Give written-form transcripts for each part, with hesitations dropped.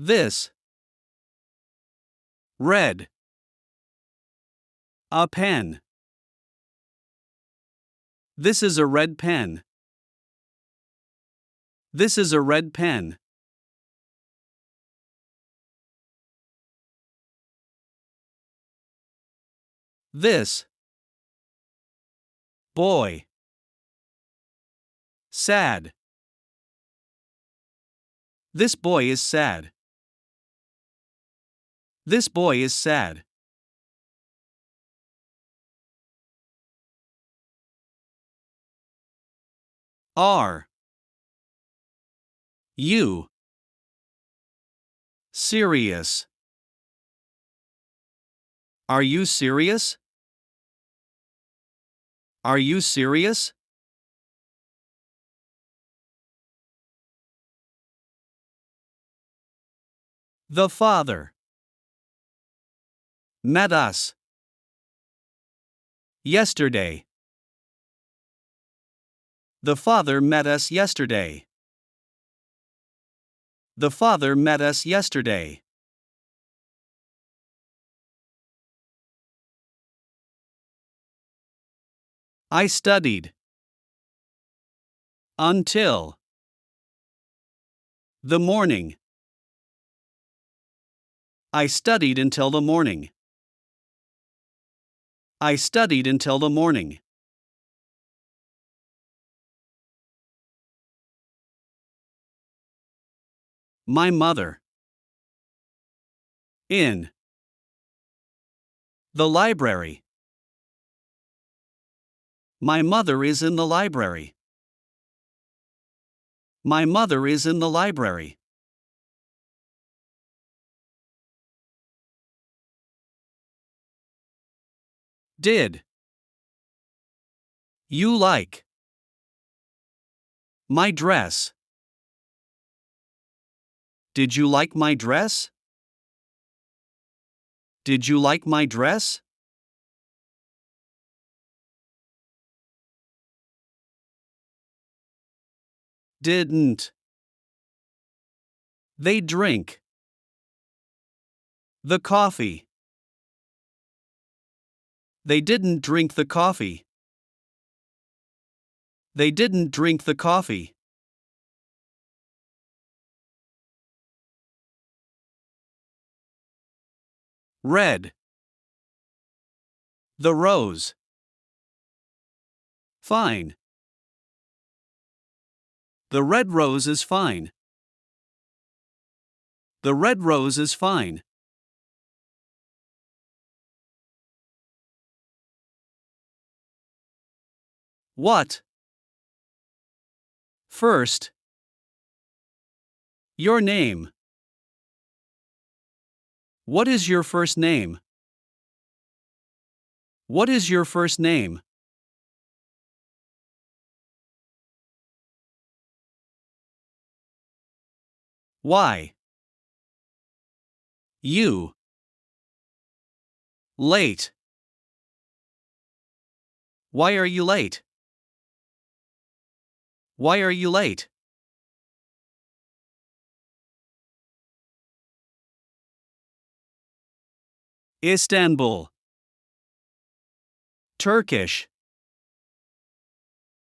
This. Red. A pen. This is a red pen. This is a red pen. This. Boy. Sad. This boy is sad. This boy is sad. Are you serious? Are you serious? Are you serious? The father met us yesterday. The father met us yesterday. The father met us yesterday. I studied until the morning. I studied until the morning. I studied until the morning. My mother. In the library. My mother is in the library. My mother is in the library. Did you like my dress? Did you like my dress? Did you like my dress? Didn't they drink the coffee? They didn't drink the coffee. They didn't drink the coffee. Red. The rose. Fine. The red rose is fine. The red rose is fine. What? First. Your name. What is your first name? What is your first name? Why? You. Late. Why are you late? Why are you late? Istanbul. Turkish.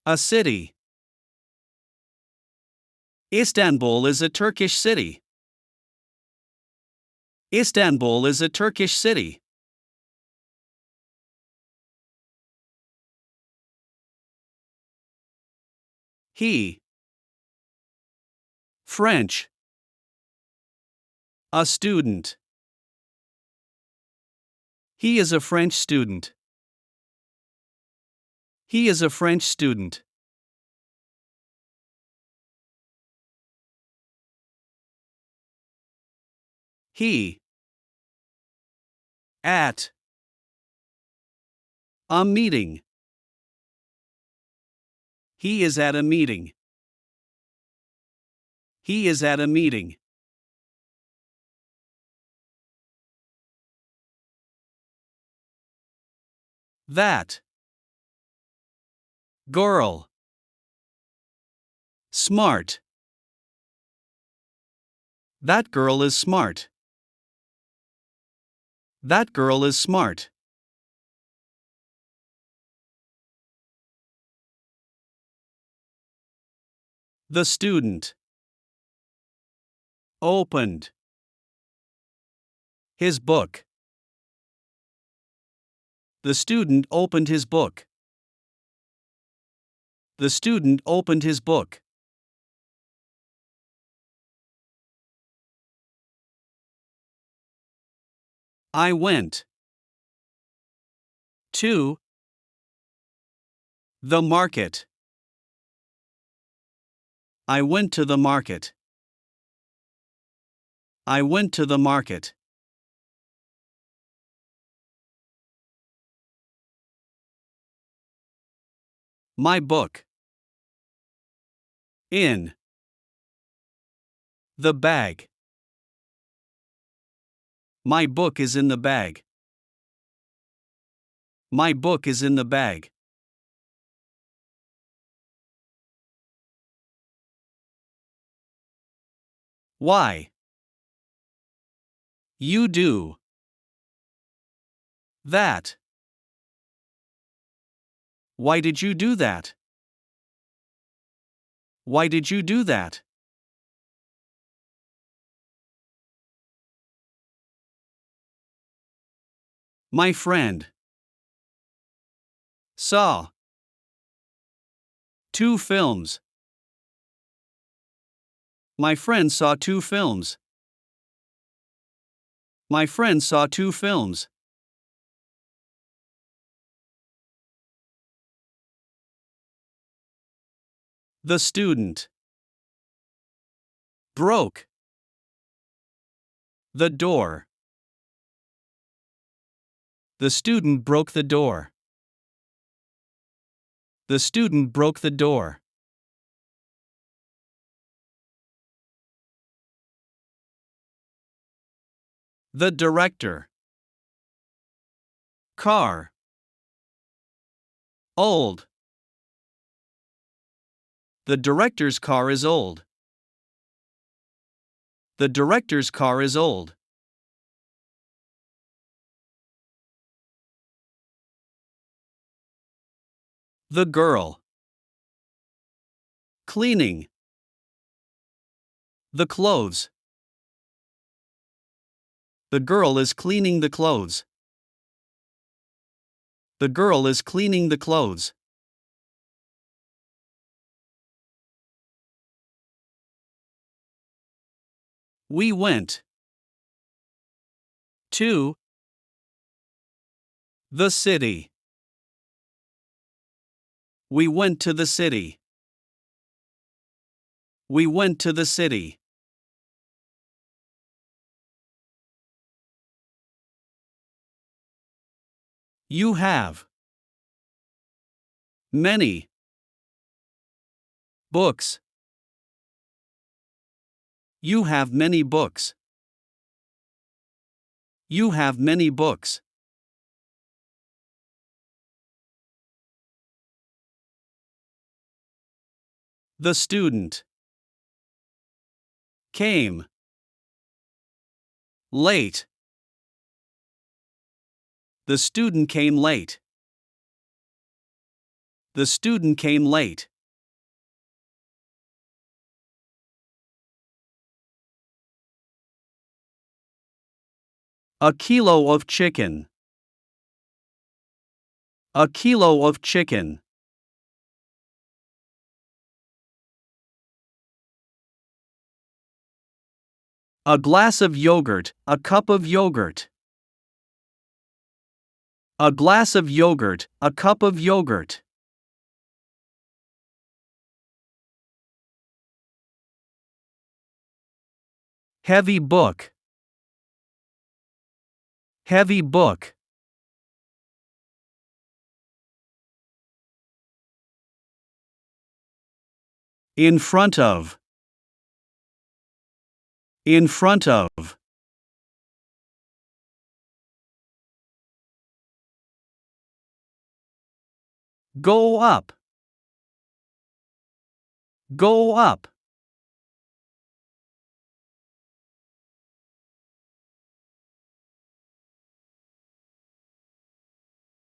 A city. Istanbul is a Turkish city. Istanbul is a Turkish city. He. French. A student. He is a French student. He is a French student. He. At. A meeting. He is at a meeting. He is at a meeting. That. Girl. Smart. That girl is smart. That girl is smart. The student opened his book. The student opened his book. The student opened his book. I went to the market. I went to the market. I went to the market. My book. In the bag. My book is in the bag. My book is in the bag. Why? You do that. Why did you do that? Why did you do that? My friend saw 2 films. My friend saw 2 films. My friend saw 2 films. The student broke the door. The student broke the door. The student broke the door. The director. Car. Old. The director's car is old. The director's car is old. The girl. Cleaning the clothes. The girl is cleaning the clothes. The girl is cleaning the clothes. We went to the city. We went to the city. We went to the city. You have many books. You have many books. You have many books. The student came late. The student came late. The student came late. A kilo of chicken. A kilo of chicken. A glass of yogurt, a cup of yogurt. A glass of yogurt, a cup of yogurt. Heavy book. Heavy book. In front of. In front of. Go up. Go up.